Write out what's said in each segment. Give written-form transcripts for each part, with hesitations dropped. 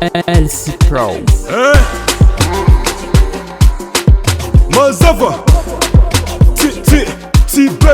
LC Pro. Mazava TB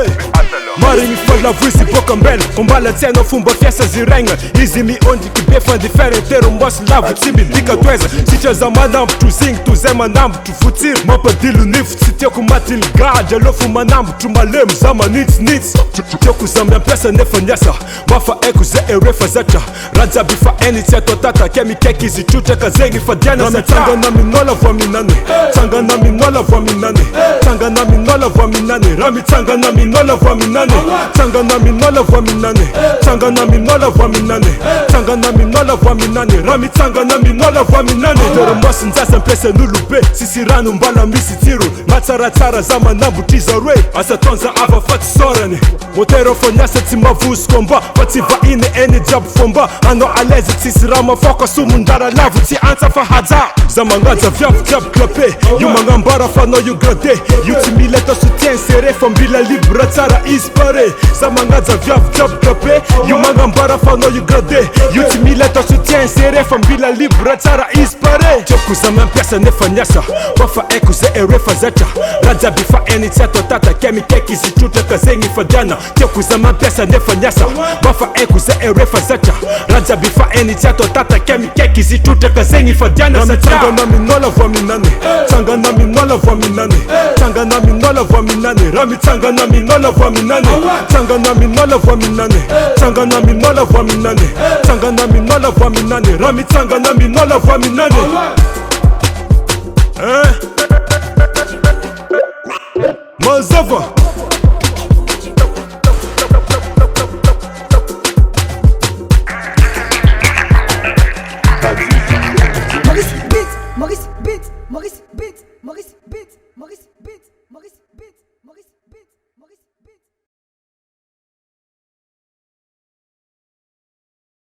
Marigny falavy boka ambela Ombala tiana fomba fiasa ziraigna Izy miondriky be fandiferentery mbosy lavo tsy midika toeza Sitra za manambotro zigny tozay manambotro fotsiry Mampadilo nifo tsy tiako matilgady Alofo manambotro malemy za manitsinitsy Tiako za miampiasa nefa niasa Mafa aiko zay refa zatra Rajaby fa eny tsy atao tata Ke mikaiky izy trotraka zegny fadiana sa Tsangana minola vo minane Tsangana minola vo minane Tsangana minola vo minane Rami tsangana minola vo minane Tsangana minola vo minane Tsangana minola vo minane Tsangana minola vo minane Rami tsangana minola vo minane Doro mosi nzasa mpesa nulube Sisi rano mbala misi tiro Matsaratsara za manambotry zarwe Asa tonza ava faty sorane Motero fanyasa tsy mavosy komba Fa tsy vainy eny jiaby fomba Anao alaizy tsisy raha mafoka Somondara lavo tsy antsa fa haja Za magnaja viavy jiaby klape Io magnambara fa anao io grade Io tsy mila atao soutien serré Fa mbila libre tsara izy pare Za magnaja viavy jiaby klape Io magnambara fa anao io grade Io tsy mila atao soutien serré Fa mbila libre tsara izy pare Tiako za mampiasa nefa niasa Mafa aiko zay refa zatra Rajaby fa eny tsy atao tata Ke mikaiky izy trotraka zegny fadiana Tiako za mampiasa nefa niasa Mafa aiko zay refa zatra Rajaby fa eny tsy atao tata Ke mikaiky izy trotraka zegny fadiana sa Tsangana minola vo minane Tsangana minola vo minane Tsangana minola vo minane Rami tsangana minola vo minane Tsangana minola vo minane Tsangana minola vo minane Tsangana minola vo minane Rami tsangana minola vo minane Mazava